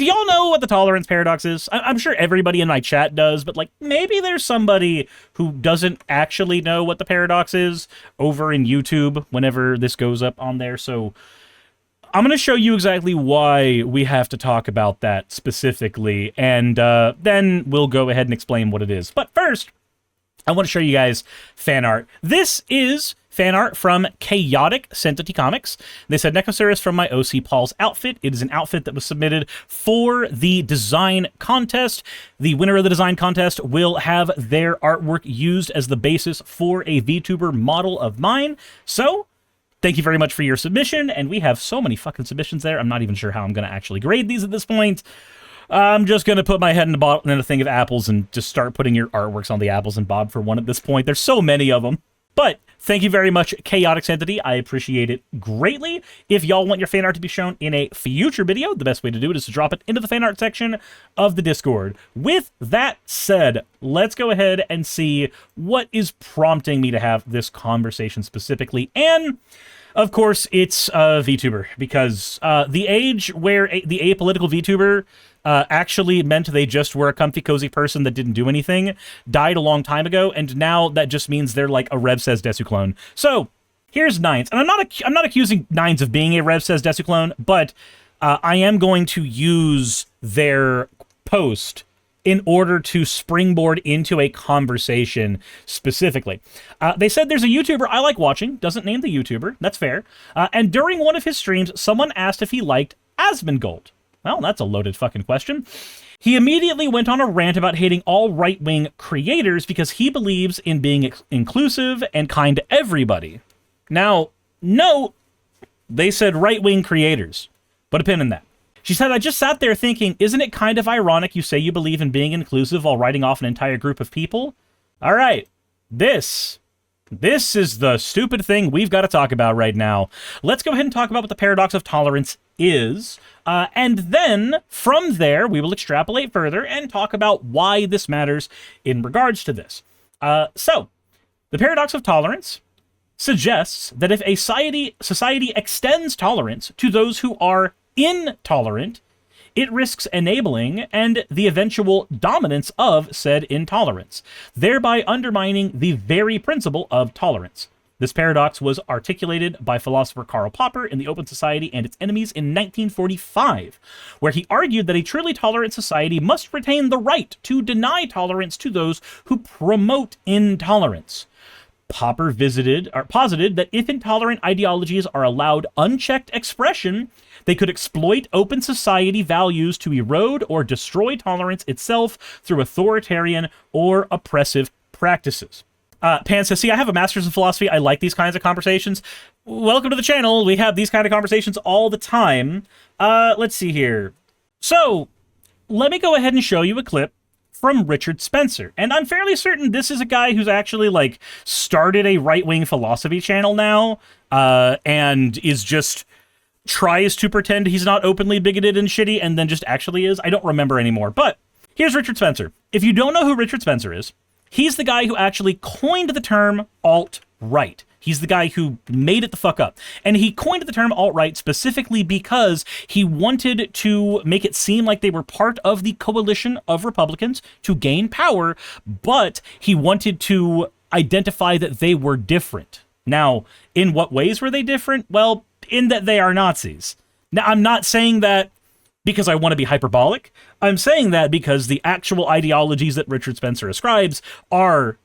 do y'all know what the tolerance paradox is? I'm sure everybody in my chat does, but like maybe there's somebody who doesn't actually know what the paradox is over in YouTube whenever this goes up on there. So I'm going to show you exactly why we have to talk about that specifically, and then we'll go ahead and explain what it is. But first, I want to show you guys fan art. This is fan art from Chaotic Entity Comics. They said, Necosaurus from my OC Paul's outfit. It is an outfit that was submitted for the design contest. The winner of the design contest will have their artwork used as the basis for a VTuber model of mine. So, thank you very much for your submission, and we have so many fucking submissions there, I'm not even sure how I'm going to actually grade these at this point. I'm just going to put my head in a thing of apples and just start putting your artworks on the apples and Bob for one at this point. There's so many of them. But thank you very much, Chaotic Entity. I appreciate it greatly. If y'all want your fan art to be shown in a future video, the best way to do it is to drop it into the fan art section of the Discord. With that said, let's go ahead and see what is prompting me to have this conversation specifically. And of course, it's a VTuber, because the age where the apolitical VTuber actually meant they just were a comfy, cozy person that didn't do anything died a long time ago, and now that just means they're like a Rev Says Desu clone. So here's Nines, and I'm not accusing Nines of being a Rev Says Desu clone, but I am going to use their post in order to springboard into a conversation specifically. They said there's a YouTuber I like watching, doesn't name the YouTuber, that's fair, and during one of his streams, someone asked if he liked Asmongold. Well, that's a loaded fucking question. He immediately went on a rant about hating all right-wing creators because he believes in being inclusive and kind to everybody. Now, no, they said right-wing creators. Put a pin in that. She said, I just sat there thinking, isn't it kind of ironic you say you believe in being inclusive while writing off an entire group of people? All right, this is the stupid thing we've got to talk about right now. Let's go ahead and talk about what the paradox of tolerance is. And then, from there, we will extrapolate further and talk about why this matters in regards to this. So, the paradox of tolerance suggests that if a society extends tolerance to those who are intolerant, it risks enabling and the eventual dominance of said intolerance, thereby undermining the very principle of tolerance. This paradox was articulated by philosopher Karl Popper in The Open Society and Its Enemies in 1945, where he argued that a truly tolerant society must retain the right to deny tolerance to those who promote intolerance. Popper posited that if intolerant ideologies are allowed unchecked expression, they could exploit open society values to erode or destroy tolerance itself through authoritarian or oppressive practices. Pan says, see, I have a master's in philosophy. I like these kinds of conversations. Welcome to the channel. We have these kind of conversations all the time. Let's see here. So, let me go ahead and show you a clip from Richard Spencer. And I'm fairly certain this is a guy who's actually, like, started a right-wing philosophy channel now, and is just tries to pretend he's not openly bigoted and shitty, and then just actually is. I don't remember anymore. But here's Richard Spencer. If you don't know who Richard Spencer is, he's the guy who actually coined the term alt-right. He's the guy who made it the fuck up. And he coined the term alt-right specifically because he wanted to make it seem like they were part of the coalition of Republicans to gain power, but he wanted to identify that they were different. Now, in what ways were they different? Well, in that they are Nazis. Now, I'm not saying that because I want to be hyperbolic. I'm saying that because the actual ideologies that Richard Spencer ascribes are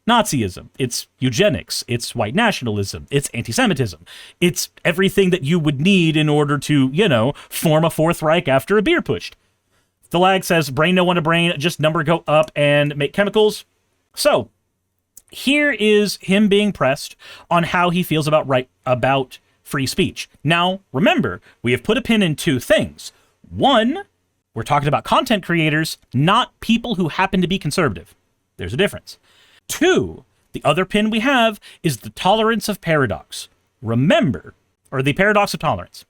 Nazism. It's eugenics. It's white nationalism. It's anti-Semitism. It's everything that you would need in order to, you know, form a Fourth Reich after a beer pushed. The lag says, brain no one to brain, just number go up and make chemicals. So, here is him being pressed on how he feels about free speech. Now, remember, we have put a pin in two things. One, we're talking about content creators, not people who happen to be conservative. There's a difference. Two, the other pin we have is the tolerance of paradox. Remember, or the paradox of tolerance.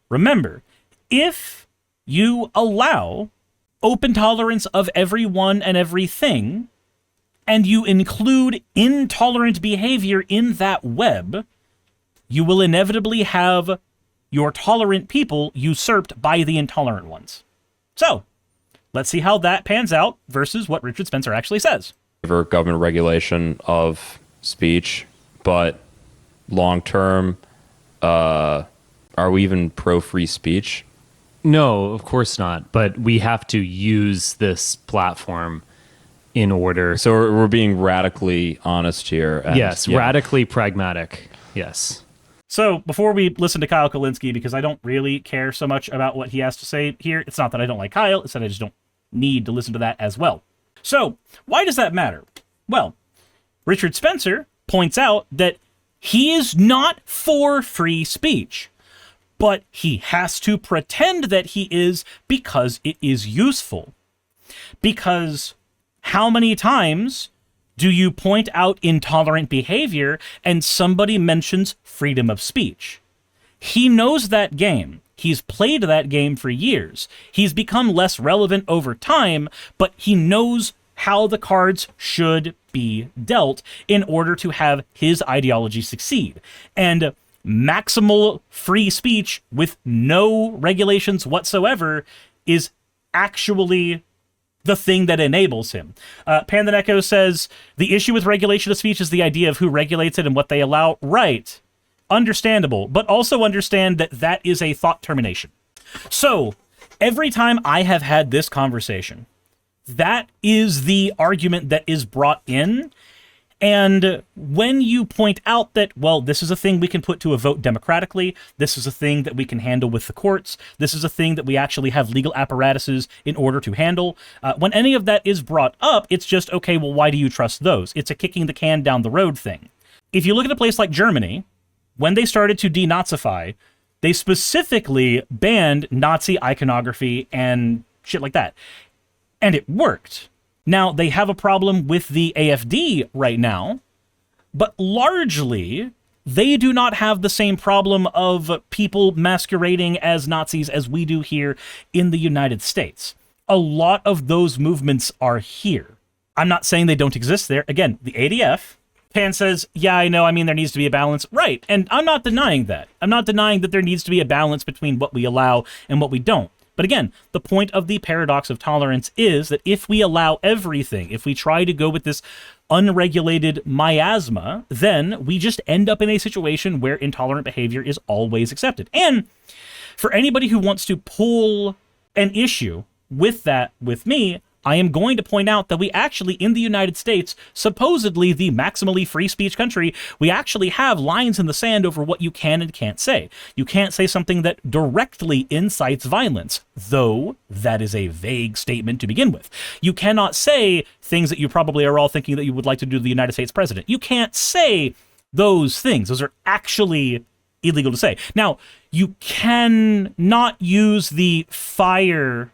Remember, if you allow open tolerance of everyone and everything, and you include intolerant behavior in that web, you will inevitably have your tolerant people usurped by the intolerant ones. So, let's see how that pans out versus what Richard Spencer actually says. Government regulation of speech, but long term, are we even pro free speech? No, of course not. But we have to use this platform in order. So we're being radically honest here. And, yes, radically pragmatic. Yes. So before we listen to Kyle Kulinski, because I don't really care so much about what he has to say here, it's not that I don't like Kyle, it's that I just don't need to listen to that as well. So why does that matter? Well, Richard Spencer points out that he is not for free speech, but he has to pretend that he is because it is useful. Because how many times do you point out intolerant behavior and somebody mentions freedom of speech? He knows that game. He's played that game for years. He's become less relevant over time, but he knows how the cards should be dealt in order to have his ideology succeed. And maximal free speech with no regulations whatsoever is actually the thing that enables him. Pandaneko says, the issue with regulation of speech is the idea of who regulates it and what they allow. Right. Understandable. But also understand that that is a thought termination. So, every time I have had this conversation, that is the argument that is brought in. And when you point out that, well, this is a thing we can put to a vote democratically, this is a thing that we can handle with the courts, this is a thing that we actually have legal apparatuses in order to handle, when any of that is brought up, it's just, okay, well, why do you trust those? It's a kicking the can down the road thing. If you look at a place like Germany, when they started to denazify, they specifically banned Nazi iconography and shit like that. And it worked. Now, they have a problem with the AFD right now, but largely, they do not have the same problem of people masquerading as Nazis as we do here in the United States. A lot of those movements are here. I'm not saying they don't exist there. Again, the ADF, Pan says, yeah, I know, I mean, there needs to be a balance. Right, and I'm not denying that. I'm not denying that there needs to be a balance between what we allow and what we don't. But again, the point of the paradox of tolerance is that if we allow everything, if we try to go with this unregulated miasma, then we just end up in a situation where intolerant behavior is always accepted. And for anybody who wants to pull an issue with that with me, I am going to point out that we actually, in the United States, supposedly the maximally free speech country, we actually have lines in the sand over what you can and can't say. You can't say something that directly incites violence, though that is a vague statement to begin with. You cannot say things that you probably are all thinking that you would like to do to the United States president. You can't say those things. Those are actually illegal to say. Now, you cannot use the fire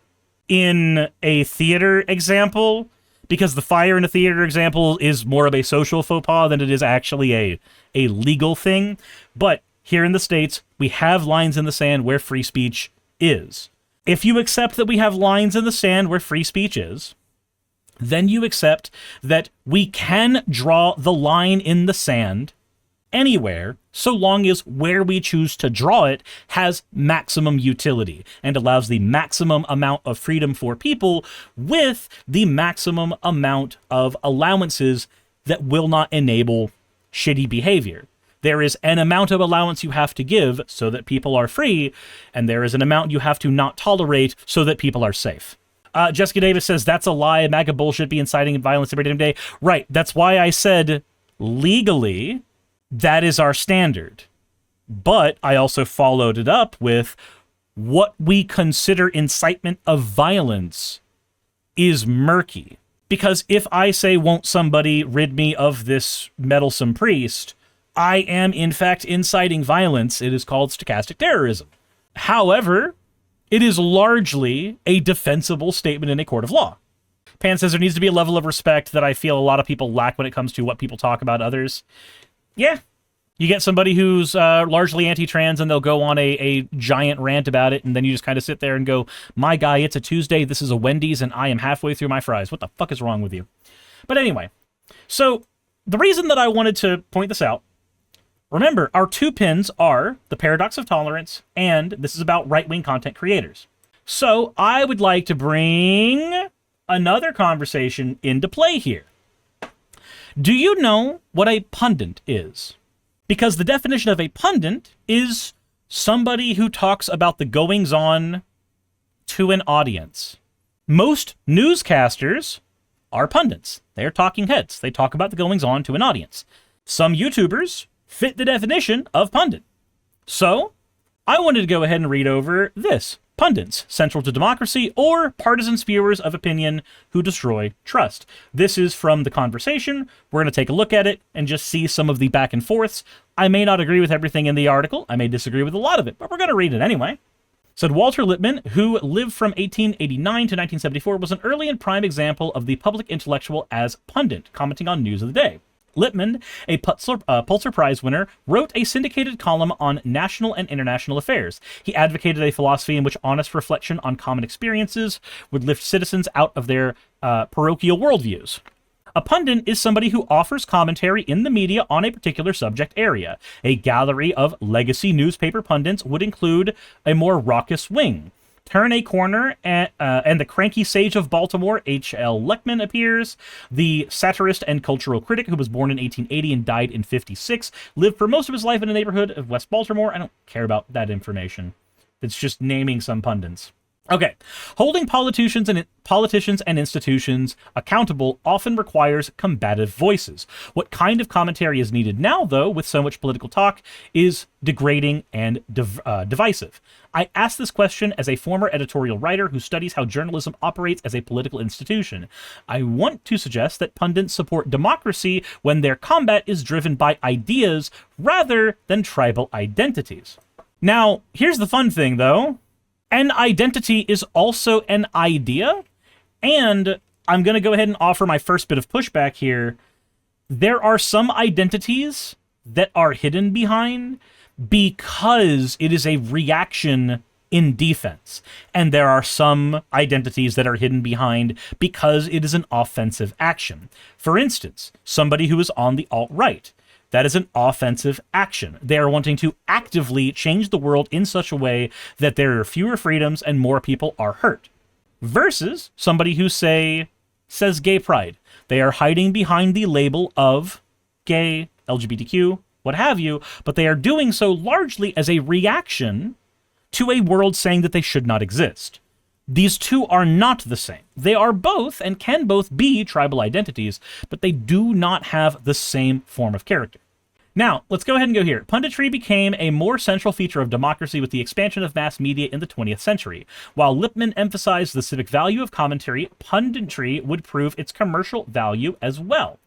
in a theater example, because the fire in a theater example is more of a social faux pas than it is actually a legal thing. But here in the States, we have lines in the sand where free speech is. If you accept that we have lines in the sand where free speech is, then you accept that we can draw the line in the sand anywhere, so long as where we choose to draw it has maximum utility and allows the maximum amount of freedom for people with the maximum amount of allowances that will not enable shitty behavior. There is an amount of allowance you have to give so that people are free, and there is an amount you have to not tolerate so that people are safe. Jessica Davis says, that's a lie. MAGA bullshit be inciting violence every damn day. Right, that's why I said legally, that is our standard. But I also followed it up with what we consider incitement of violence is murky. Because if I say, won't somebody rid me of this meddlesome priest, I am in fact inciting violence. It is called stochastic terrorism. However, it is largely a defensible statement in a court of law. Pan says there needs to be a level of respect that I feel a lot of people lack when it comes to what people talk about others. Yeah, you get somebody who's largely anti-trans and they'll go on a giant rant about it, and then you just kind of sit there and go, my guy, it's a Tuesday, this is a Wendy's, and I am halfway through my fries. What the fuck is wrong with you? But anyway, so the reason that I wanted to point this out, remember, our two pins are the paradox of tolerance, and this is about right-wing content creators. So I would like to bring another conversation into play here. Do you know what a pundit is? Because the definition of a pundit is somebody who talks about the goings-on to an audience. Most newscasters are pundits. They are talking heads. They talk about the goings-on to an audience. Some YouTubers fit the definition of pundit. So, I wanted to go ahead and read over this. Pundits, central to democracy, or partisan spewers of opinion who destroy trust. This is from The Conversation. We're going to take a look at it and just see some of the back and forths. I may not agree with everything in the article. I may disagree with a lot of it, but we're going to read it anyway. Said Walter Lippmann, who lived from 1889 to 1974, was an early and prime example of the public intellectual as pundit, commenting on news of the day. Lippmann, a Pulitzer Prize winner, wrote a syndicated column on national and international affairs. He advocated a philosophy in which honest reflection on common experiences would lift citizens out of their parochial worldviews. A pundit is somebody who offers commentary in the media on a particular subject area. A gallery of legacy newspaper pundits would include a more raucous wing. Turn a corner, and the cranky sage of Baltimore, H.L. Leckman, appears. The satirist and cultural critic, who was born in 1880 and died in 56, lived for most of his life in a neighborhood of West Baltimore. I don't care about that information. It's just naming some pundits. Okay, holding politicians and institutions accountable often requires combative voices. What kind of commentary is needed now, though, with so much political talk, is degrading and divisive. I ask this question as a former editorial writer who studies how journalism operates as a political institution. I want to suggest that pundits support democracy when their combat is driven by ideas rather than tribal identities. Now, here's the fun thing, though. An identity is also an idea, and I'm going to go ahead and offer my first bit of pushback here. There are some identities that are hidden behind because it is a reaction in defense, and there are some identities that are hidden behind because it is an offensive action. For instance, somebody who is on the alt-right. That is an offensive action. They are wanting to actively change the world in such a way that there are fewer freedoms and more people are hurt. Versus somebody who says gay pride. They are hiding behind the label of gay, LGBTQ, what have you, but they are doing so largely as a reaction to a world saying that they should not exist. These two are not the same. They are both and can both be tribal identities, but they do not have the same form of character. Now, let's go ahead and go here. Punditry became a more central feature of democracy with the expansion of mass media in the 20th century. While Lippmann emphasized the civic value of commentary, punditry would prove its commercial value as well.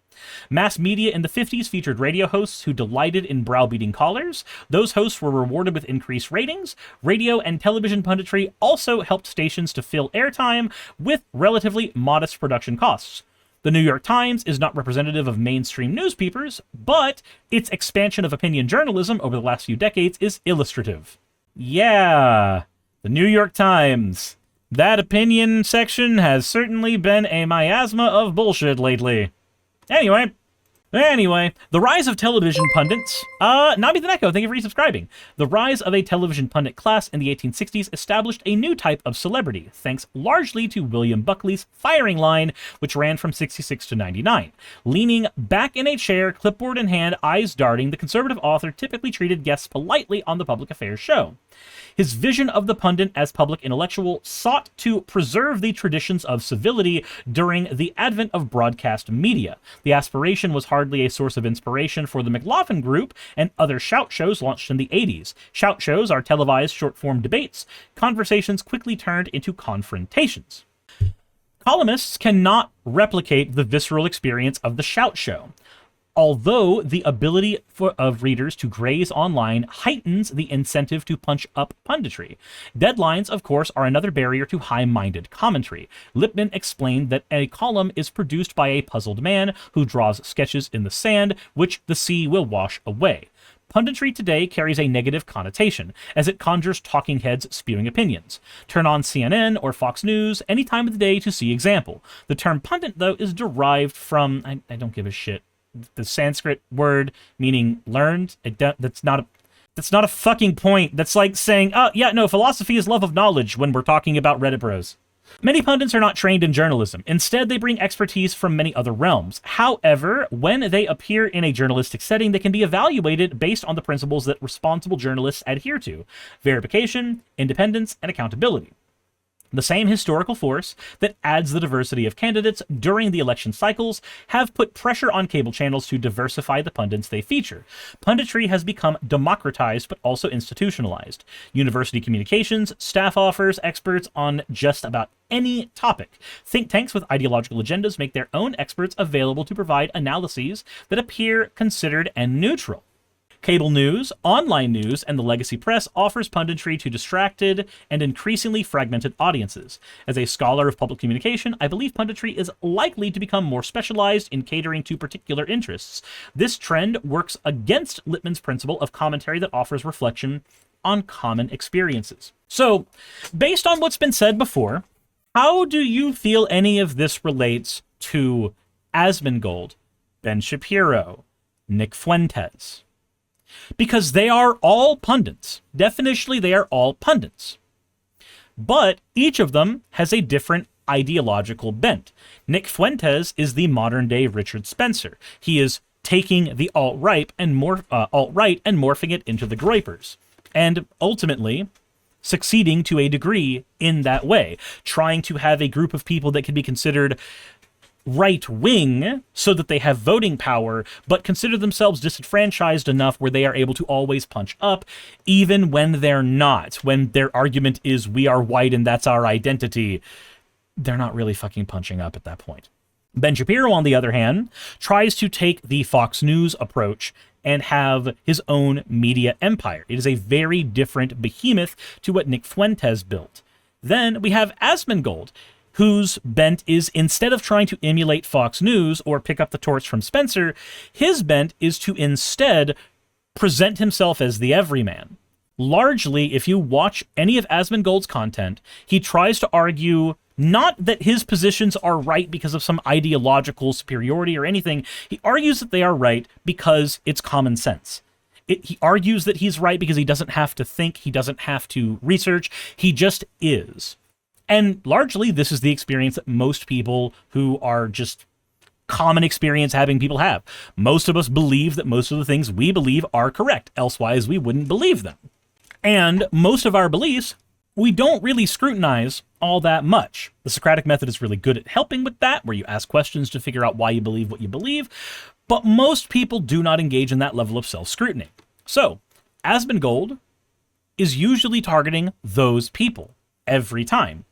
Mass media in the 50s featured radio hosts who delighted in browbeating callers. Those hosts were rewarded with increased ratings. Radio and television punditry also helped stations to fill airtime with relatively modest production costs. The New York Times is not representative of mainstream newspapers, but its expansion of opinion journalism over the last few decades is illustrative. Yeah, the New York Times. That opinion section has certainly been a miasma of bullshit lately. Anyway, the rise of television pundits. Nami the Neko, thank you for resubscribing. The rise of a television pundit class in the 1860s established a new type of celebrity, thanks largely to William Buckley's firing line, which ran from 66 to 99. Leaning back in a chair, clipboard in hand, eyes darting, the conservative author typically treated guests politely on the public affairs show. His vision of the pundit as public intellectual sought to preserve the traditions of civility during the advent of broadcast media. The aspiration was hardly a source of inspiration for the McLaughlin Group and other shout shows launched in the 80s. Shout shows are televised short-form debates. Conversations quickly turned into confrontations. Columnists cannot replicate the visceral experience of the shout show. Although the ability of readers to graze online heightens the incentive to punch up punditry. Deadlines, of course, are another barrier to high-minded commentary. Lippmann explained that a column is produced by a puzzled man who draws sketches in the sand, which the sea will wash away. Punditry today carries a negative connotation, as it conjures talking heads spewing opinions. Turn on CNN or Fox News any time of the day to see example. The term pundit, though, is derived from, I don't give a shit, the Sanskrit word meaning learned. That's not That's not a fucking point. That's like saying, oh, yeah, no, philosophy is love of knowledge when we're talking about Reddit bros. Many pundits are not trained in journalism. Instead, they bring expertise from many other realms. However, when they appear in a journalistic setting, they can be evaluated based on the principles that responsible journalists adhere to: verification, independence, and accountability. The same historical force that adds the diversity of candidates during the election cycles have put pressure on cable channels to diversify the pundits they feature. Punditry has become democratized but also institutionalized. University communications staff offers experts on just about any topic. Think tanks with ideological agendas make their own experts available to provide analyses that appear considered and neutral. Cable news, online news, and the legacy press offers punditry to distracted and increasingly fragmented audiences. As a scholar of public communication, I believe punditry is likely to become more specialized in catering to particular interests. This trend works against Lippmann's principle of commentary that offers reflection on common experiences. So, based on what's been said before, how do you feel any of this relates to Asmongold, Ben Shapiro, Nick Fuentes? Because they are all pundits. Definitionally, they are all pundits. But each of them has a different ideological bent. Nick Fuentes is the modern-day Richard Spencer. He is taking the alt-right and morphing it into the Groypers, and ultimately succeeding to a degree in that way, trying to have a group of people that can be considered right-wing so that they have voting power, but consider themselves disenfranchised enough where they are able to always punch up, even when they're not. When their argument is, we are white and that's our identity, they're not really fucking punching up at that point. Ben Shapiro, on the other hand, tries to take the Fox News approach and have his own media empire. It is a very different behemoth to what Nick Fuentes built. Then we have Asmongold, whose bent is, instead of trying to emulate Fox News or pick up the torch from Spencer, his bent is to instead present himself as the everyman. Largely, if you watch any of Asmongold's content, he tries to argue not that his positions are right because of some ideological superiority or anything. He argues that they are right because it's common sense. He argues that he's right because he doesn't have to think, he doesn't have to research, he just is. And largely, this is the experience that most people who are just common experience having people have. Most of us believe that most of the things we believe are correct, elsewise we wouldn't believe them. And most of our beliefs, we don't really scrutinize all that much. The Socratic method is really good at helping with that, where you ask questions to figure out why you believe what you believe, but most people do not engage in that level of self-scrutiny. So, Asmongold is usually targeting those people every time,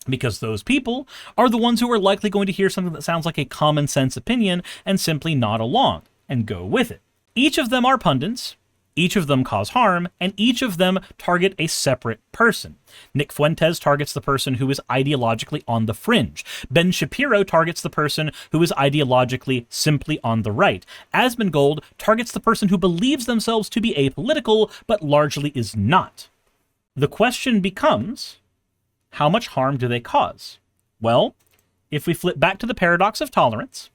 because those people are the ones who are likely going to hear something that sounds like a common sense opinion and simply nod along and go with it. Each of them are pundits, each of them cause harm, and each of them target a separate person. Nick Fuentes targets the person who is ideologically on the fringe. Ben Shapiro targets the person who is ideologically simply on the right. Asmongold targets the person who believes themselves to be apolitical, but largely is not. The question becomes, how much harm do they cause? Well, if we flip back to the paradox of tolerance,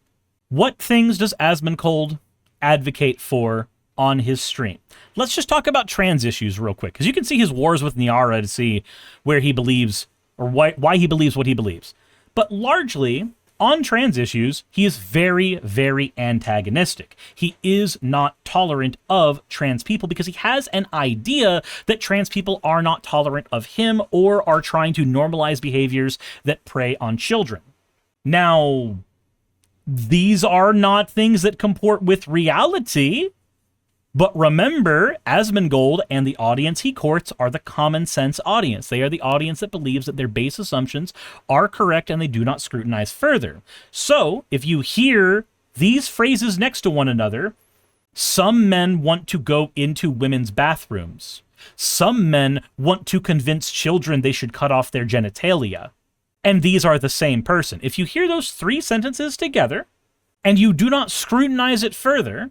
what things does Asmongold advocate for on his stream? Let's just talk about trans issues real quick, because you can see his wars with Nyara to see where he believes, or why he believes what he believes. But largely, on trans issues, he is very, very antagonistic. He is not tolerant of trans people because he has an idea that trans people are not tolerant of him or are trying to normalize behaviors that prey on children. Now, these are not things that comport with reality. But remember, Asmongold and the audience he courts are the common sense audience. They are the audience that believes that their base assumptions are correct and they do not scrutinize further. So, if you hear these phrases next to one another, some men want to go into women's bathrooms. Some men want to convince children they should cut off their genitalia. And these are the same person. If you hear those three sentences together, and you do not scrutinize it further,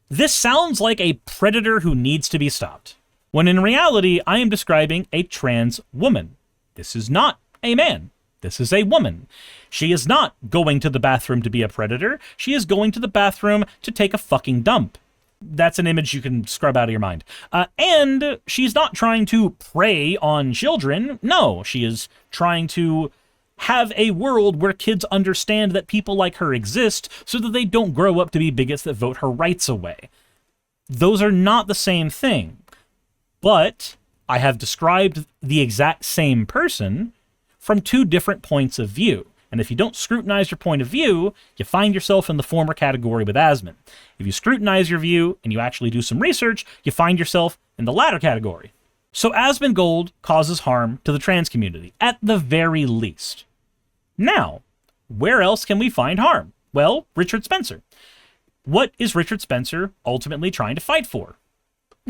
this sounds like a predator who needs to be stopped, when in reality, I am describing a trans woman. This is not a man. This is a woman. She is not going to the bathroom to be a predator. She is going to the bathroom to take a fucking dump. That's an image you can scrub out of your mind. And she's not trying to prey on children. No, she is trying to have a world where kids understand that people like her exist so that they don't grow up to be bigots that vote her rights away. Those are not the same thing. But I have described the exact same person from two different points of view. And if you don't scrutinize your point of view, you find yourself in the former category with Asmon. If you scrutinize your view and you actually do some research, you find yourself in the latter category. So Asmongold causes harm to the trans community, at the very least. Now, where else can we find harm? Well, Richard Spencer. What is Richard Spencer ultimately trying to fight for?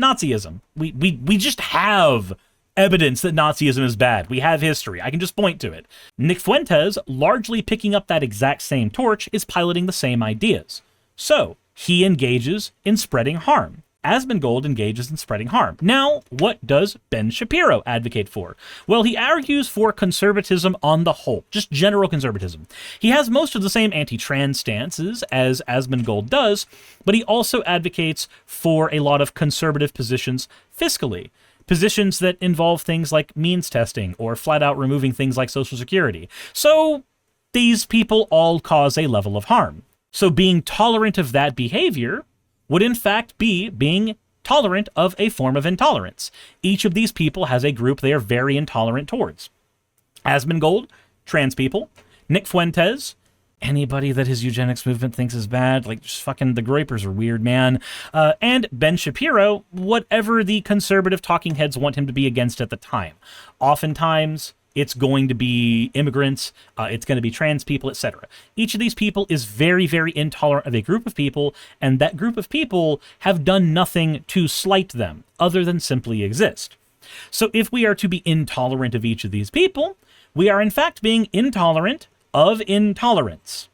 Nazism. We just have evidence that Nazism is bad. We have history. I can just point to it. Nick Fuentes, largely picking up that exact same torch, is piloting the same ideas. So, he engages in spreading harm. Asmongold engages in spreading harm. Now, what does Ben Shapiro advocate for? Well, he argues for conservatism on the whole, just general conservatism. He has most of the same anti-trans stances as Asmongold does, but he also advocates for a lot of conservative positions fiscally. Positions that involve things like means testing or flat out removing things like Social Security. So these people all cause a level of harm. So being tolerant of that behavior would in fact be being tolerant of a form of intolerance. Each of these people has a group they are very intolerant towards. Asmongold, trans people. Nick Fuentes, anybody that his eugenics movement thinks is bad, like just fucking the Groypers are weird, man. And Ben Shapiro, whatever the conservative talking heads want him to be against at the time. Oftentimes, it's going to be immigrants, it's going to be trans people, etc. Each of these people is very, very intolerant of a group of people, and that group of people have done nothing to slight them, other than simply exist. So if we are to be intolerant of each of these people, we are in fact being intolerant of intolerance.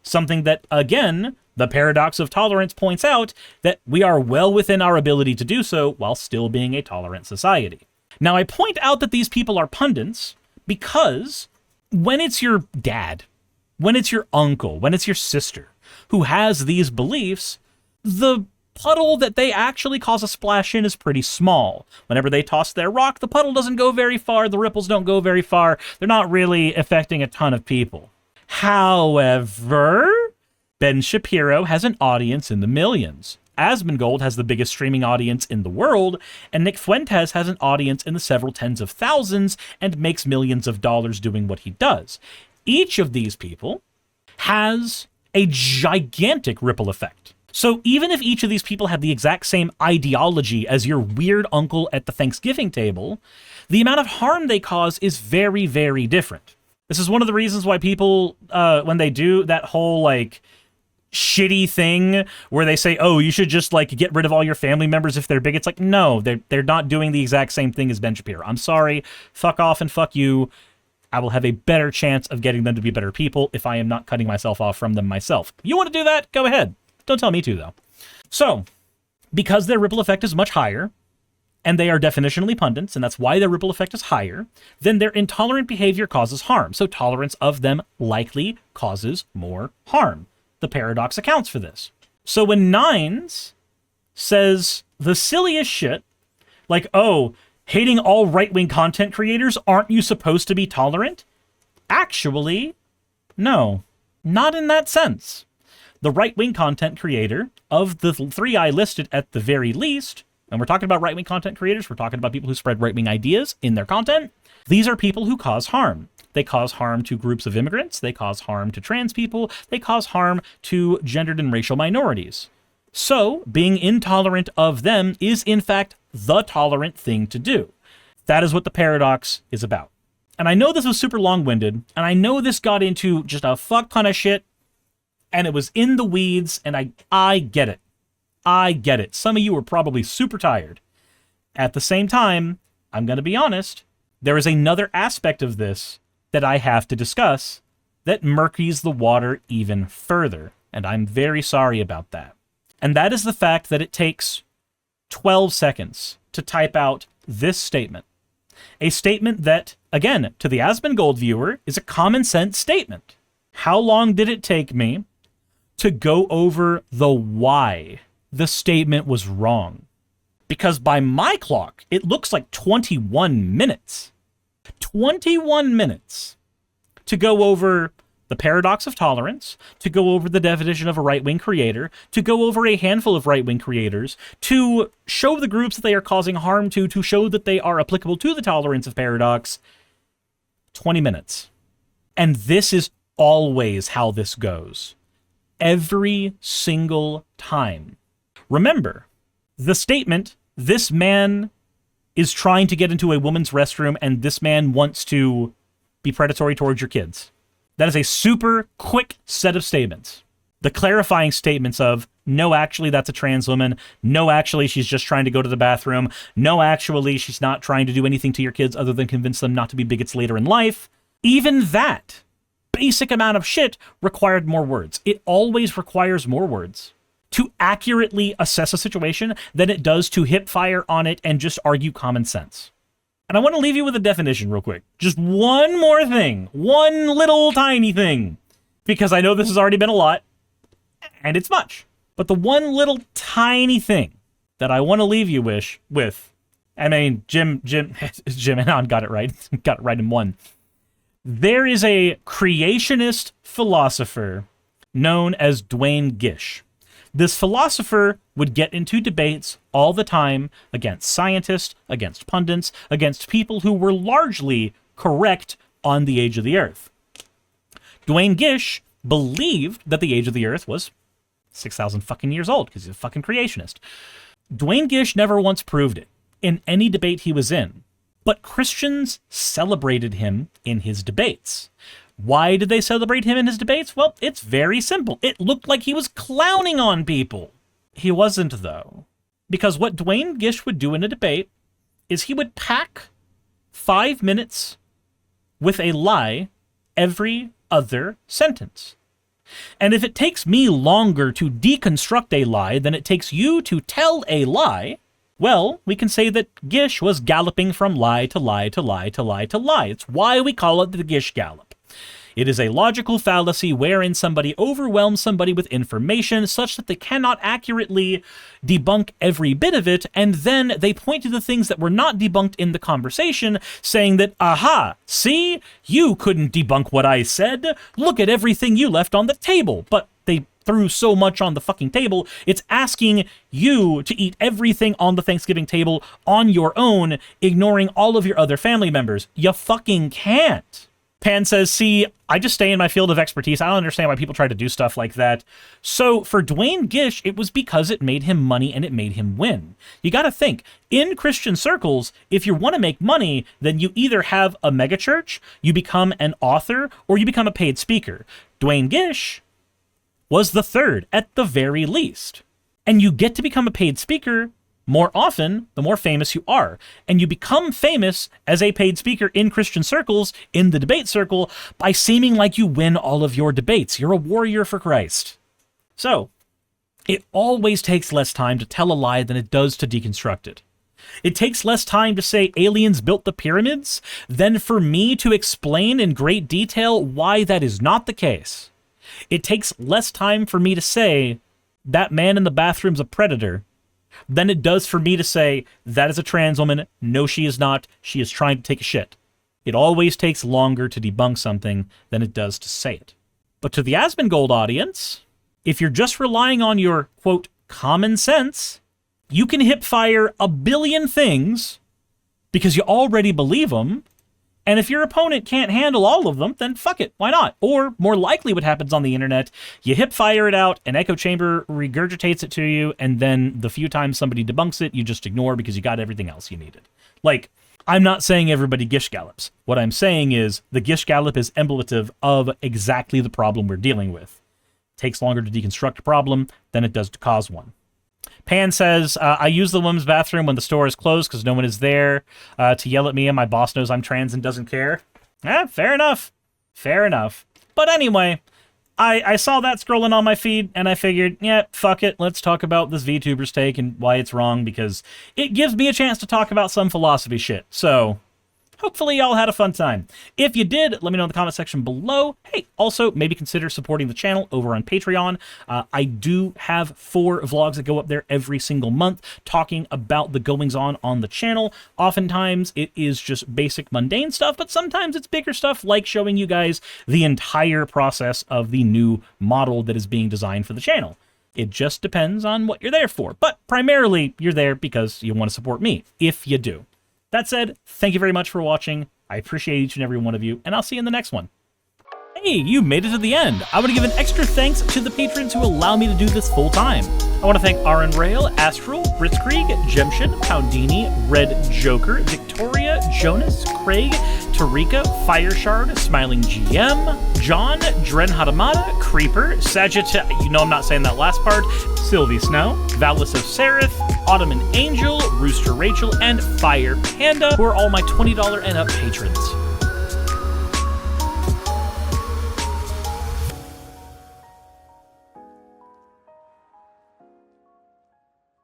Something that, again, the paradox of tolerance points out that we are well within our ability to do so while still being a tolerant society. Now, I point out that these people are pundits because when it's your dad, when it's your uncle, when it's your sister who has these beliefs, the puddle that they actually cause a splash in is pretty small. Whenever they toss their rock, the puddle doesn't go very far, the ripples don't go very far, they're not really affecting a ton of people. However, Ben Shapiro has an audience in the millions. Asmongold has the biggest streaming audience in the world, and Nick Fuentes has an audience in the several tens of thousands and makes millions of dollars doing what he does. Each of these people has a gigantic ripple effect. So even if each of these people have the exact same ideology as your weird uncle at the Thanksgiving table, the amount of harm they cause is very, very different. This is one of the reasons why people, when they do that whole, like, shitty thing where they say, oh, you should just like get rid of all your family members if they're bigots. Like, no, they're not doing the exact same thing as Ben Shapiro. I'm sorry, fuck off and fuck you. I will have a better chance of getting them to be better people if I am not cutting myself off from them myself. You want to do that? Go ahead. Don't tell me to, though. So, because their ripple effect is much higher, and they are definitionally pundits, and that's why their ripple effect is higher, then their intolerant behavior causes harm. So tolerance of them likely causes more harm. The paradox accounts for this. So when Nines says the silliest shit, like, oh, hating all right-wing content creators, aren't you supposed to be tolerant? Actually, no, not in that sense. The right-wing content creator, of the three I listed at the very least, and we're talking about right-wing content creators, we're talking about people who spread right-wing ideas in their content, these are people who cause harm. They cause harm to groups of immigrants, they cause harm to trans people, they cause harm to gendered and racial minorities. So, being intolerant of them is in fact the tolerant thing to do. That is what the paradox is about. And I know this was super long-winded, and I know this got into just a fuck ton of shit, and it was in the weeds, and I get it. I get it. Some of you are probably super tired. At the same time, I'm going to be honest, there is another aspect of this that I have to discuss that murkies the water even further, and I'm very sorry about that. And that is the fact that it takes 12 seconds to type out this statement. A statement that, again, to the Asmongold viewer, is a common sense statement. How long did it take me to go over the why the statement was wrong. Because by my clock, it looks like 21 minutes. 21 minutes to go over the paradox of tolerance, to go over the definition of a right-wing creator, to go over a handful of right-wing creators, to show the groups that they are causing harm to show that they are applicable to the tolerance of paradox. 20 minutes. And this is always how this goes. Every single time. Remember, the statement, this man is trying to get into a woman's restroom and this man wants to be predatory towards your kids. That is a super quick set of statements. The clarifying statements of, no, actually, that's a trans woman. No, actually, she's just trying to go to the bathroom. No, actually, she's not trying to do anything to your kids other than convince them not to be bigots later in life. Even that basic amount of shit required more words. It always requires more words to accurately assess a situation than it does to hip fire on it and just argue common sense. And I want to leave you with a definition real quick. Just one more thing. One little tiny thing. Because I know this has already been a lot, and it's much. But the one little tiny thing that I want to leave you with, I mean, Jim and I got it right. Got it right in one. There is a creationist philosopher known as Dwayne Gish. This philosopher would get into debates all the time against scientists, against pundits, against people who were largely correct on the age of the Earth. Dwayne Gish believed that the age of the Earth was 6,000 fucking years old because he's a fucking creationist. Dwayne Gish never once proved it in any debate he was in, but Christians celebrated him in his debates. Why did they celebrate him in his debates? Well, it's very simple. It looked like he was clowning on people. He wasn't, though. Because what Dwayne Gish would do in a debate is he would pack 5 minutes with a lie every other sentence. And if it takes me longer to deconstruct a lie than it takes you to tell a lie, well, we can say that Gish was galloping from lie to lie to lie to lie to lie. It's why we call it the Gish gallop. It is a logical fallacy wherein somebody overwhelms somebody with information such that they cannot accurately debunk every bit of it, and then they point to the things that were not debunked in the conversation, saying that, aha, see, you couldn't debunk what I said. Look at everything you left on the table. But they threw so much on the fucking table, it's asking you to eat everything on the Thanksgiving table on your own, ignoring all of your other family members. You fucking can't. Pan says, see, I just stay in my field of expertise. I don't understand why people try to do stuff like that. So for Dwayne Gish, it was because it made him money and it made him win. You got to think, in Christian circles, if you want to make money, then you either have a megachurch, you become an author, or you become a paid speaker. Dwayne Gish was the third, at the very least. And you get to become a paid speaker more often, the more famous you are. And you become famous as a paid speaker in Christian circles, in the debate circle, by seeming like you win all of your debates. You're a warrior for Christ. So, it always takes less time to tell a lie than it does to deconstruct it. It takes less time to say aliens built the pyramids than for me to explain in great detail why that is not the case. It takes less time for me to say that man in the bathroom's a predator than it does for me to say, that is a trans woman. No, she is not. She is trying to take a shit. It always takes longer to debunk something than it does to say it. But to the Asmongold audience, if you're just relying on your, quote, common sense, you can hip fire a billion things because you already believe them. And if your opponent can't handle all of them, then fuck it, why not? Or, more likely what happens on the internet, you hip fire it out, an echo chamber regurgitates it to you, and then the few times somebody debunks it, you just ignore because you got everything else you needed. Like, I'm not saying everybody Gish gallops. What I'm saying is the Gish gallop is emulative of exactly the problem we're dealing with. It takes longer to deconstruct a problem than it does to cause one. Pan says, I use the women's bathroom when the store is closed because no one is there to yell at me and my boss knows I'm trans and doesn't care. Fair enough. Fair enough. But anyway, I saw that scrolling on my feed and I figured, yeah, fuck it. Let's talk about this VTuber's take and why it's wrong because it gives me a chance to talk about some philosophy shit. So Hopefully y'all had a fun time. If you did, let me know in the comment section below. Hey, also maybe consider supporting the channel over on Patreon. I do have 4 vlogs that go up there every single month talking about the goings on the channel. Oftentimes it is just basic mundane stuff, but sometimes it's bigger stuff like showing you guys the entire process of the new model that is being designed for the channel. It just depends on what you're there for, but primarily you're there because you want to support me, if you do. That said, thank you very much for watching. I appreciate each and every one of you, and I'll see you in the next one. Hey, you made it to the end. I want to give an extra thanks to the patrons who allow me to do this full time. I want to thank Aaron Rail, Astral, Britzkrieg, Jemshin, Poundini, Red Joker, Victoria, Jonas, Craig, Tarika, Fireshard, Smiling GM, John, Dren Hadamada, Creeper, Sagitta, you know I'm not saying that last part, Sylvie Snow, Valis of Seraph, Ottoman Angel, Rooster Rachel, and Fire Panda, who are all my $20 and up patrons.